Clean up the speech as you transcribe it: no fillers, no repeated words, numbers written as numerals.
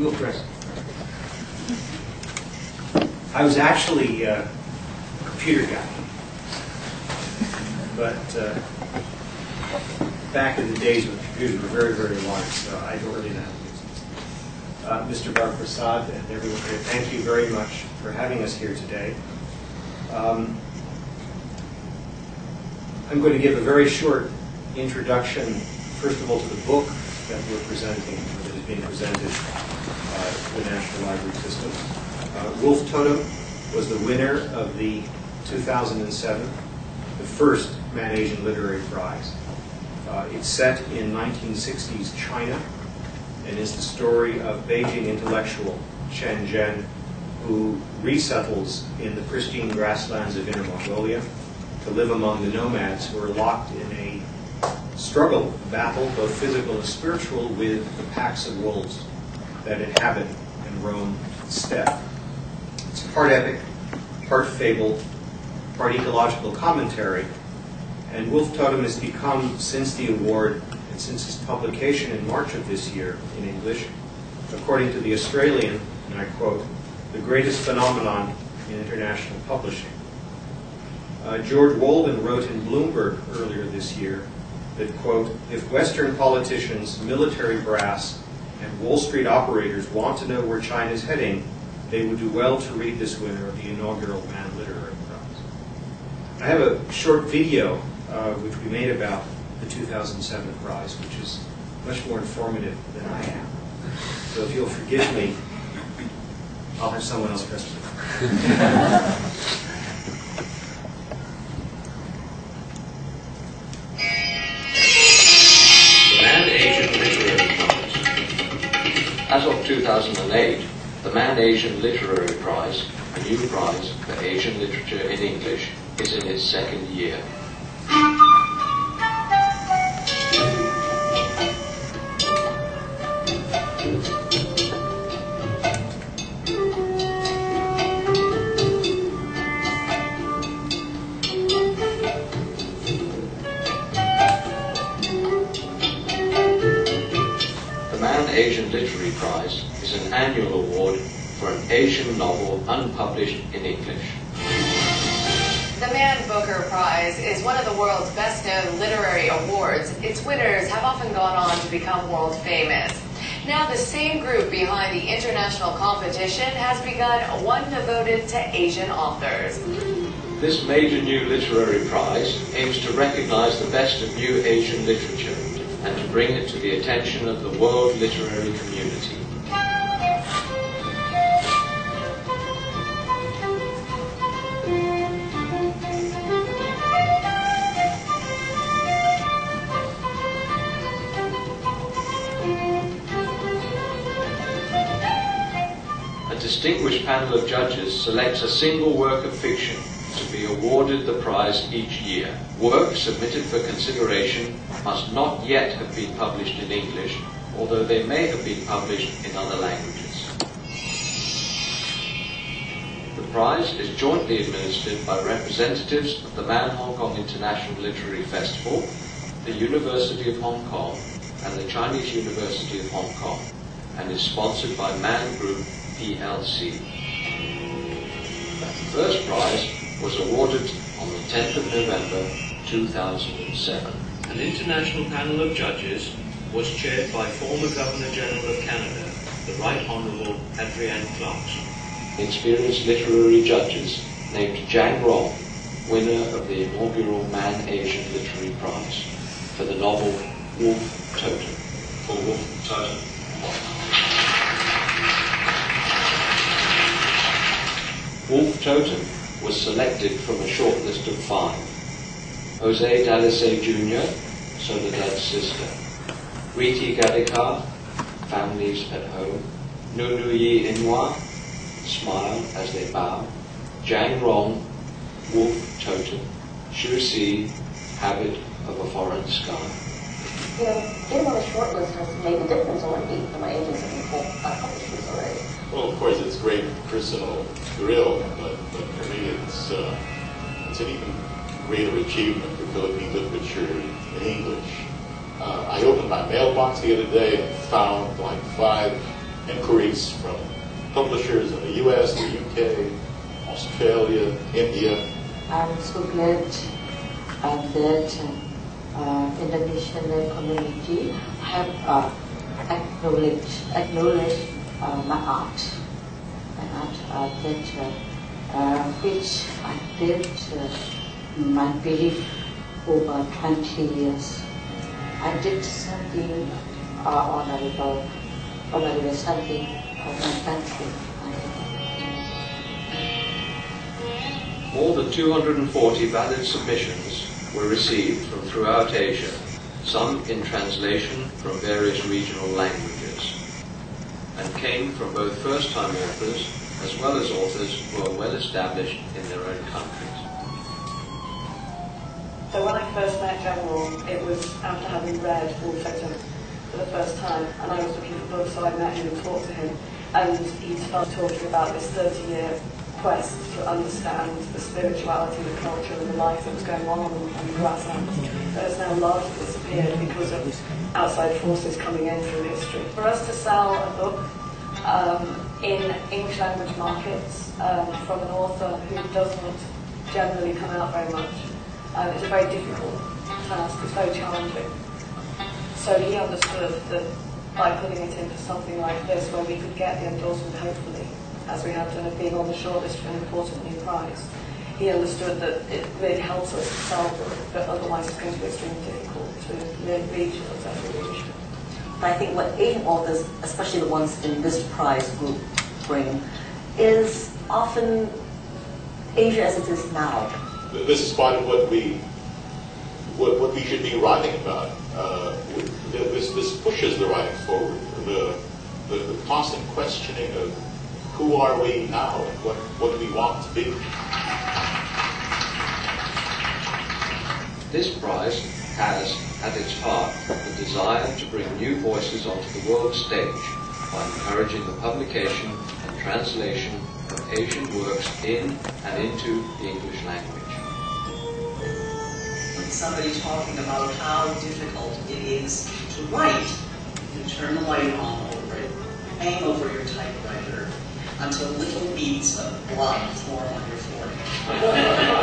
We will press. I was actually a computer guy, but back in the days when computers were very, very large, so I don't really know how to use them. Mr. Bharprasad and everyone here, thank you very much for having us here today. I'm going to give a very short introduction, first of all, to the book that we're presenting, that is being presented to the National Library System. Wolf Totem was the winner of the 2007, the first Man-Asian Literary Prize. It's set in 1960s China and is the story of Beijing intellectual Chen Zhen, who resettles in the pristine grasslands of Inner Mongolia to live among the nomads who are locked in a struggle, battle, both physical and spiritual, with the packs of wolves that inhabit and roam the steppe. It's part epic, part fable, part ecological commentary, and Wolf Totem has become, since the award and since its publication in March of this year in English, according to The Australian, and I quote, the greatest phenomenon in international publishing. George Walden wrote in Bloomberg earlier this year that, quote, if Western politicians, military brass, and Wall Street operators want to know where China is heading, they would do well to read this winner of the inaugural Man Literary Prize. I have a short video which we made about the 2007 prize, which is much more informative than I am. So if you'll forgive me, I'll have someone else press it. As of 2008, the Man-Asian Literary Prize, a new prize for Asian literature in English, is in its second year. Asian Literary Prize is an annual award for an Asian novel unpublished in English. The Man Booker Prize is one of the world's best-known literary awards. Its winners have often gone on to become world famous. Now the same group behind the international competition has begun one devoted to Asian authors. This major new literary prize aims to recognize the best of new Asian literature and to bring it to the attention of the world literary community. A distinguished panel of judges selects a single work of fiction to be awarded the prize each year. Works submitted for consideration must not yet have been published in English, although they may have been published in other languages. The prize is jointly administered by representatives of the Man Hong Kong International Literary Festival, the University of Hong Kong, and the Chinese University of Hong Kong, and is sponsored by Man Group PLC. The first prize was awarded on the 10th of November 2007. An international panel of judges was chaired by former Governor-General of Canada, the Right Honourable Adrienne Clarkson. Experienced literary judges named Zhang Rong, winner of the inaugural Man-Asian Literary Prize, for the novel Wolf Totem. For Wolf Totem. Wolf Totem was selected from a short list of 5. Jose Dalise Jr., Soledad's sister. Riti Gadikar, Families at Home. Nunuyi Inwa, Smile as They Bow. Zhang Rong, Wolf Totem. Xu Si, Habit of a Foreign Sky. You know, getting on a short list has made a difference already for my agents and people publishers already. Well, of course, it's great personal thrill, but for me, it's an even greater achievement for Philippine literature in English. I opened my mailbox the other day and found like 5 inquiries from publishers in the US, the UK, Australia, India. I'm so glad that Indonesian community have acknowledged my art which I did my belief over 20 years. I did something honorable something for my country. More than 240 valid submissions were received from throughout Asia, some in translation from various regional languages, and came from both first-time authors as well as authors who are well established in their own countries. So when I first met General, it was after having read Wolf Victim for the first time, and I was looking for books, so I met him and talked to him, and he started talking about this 30-year quest to understand the spirituality, the culture, and the life that was going on the grasslands that has now largely disappeared because of outside forces coming in through history. For us to sell a book in English language markets from an author who doesn't generally come out very much, it's a very difficult task, it's very challenging. So he understood that by putting it into something like this, where we could get the endorsement, hopefully, as we have done of being on the shortlist for an important new prize, he understood that it really helps us to sell the book, but otherwise it's going to be extremely difficult to really reach those reach. I think what Asian authors, especially the ones in this prize group, bring is often Asia as it is now. This is part of what we should be writing about. This pushes the writing forward. The constant questioning of who are we now and what do we want to be. This prize has at its heart the desire to bring new voices onto the world stage by encouraging the publication and translation of Asian works in and into the English language. Somebody talking about how difficult it is to write. You turn the light on over it, hang over your typewriter until little beads of blood form on your forehead.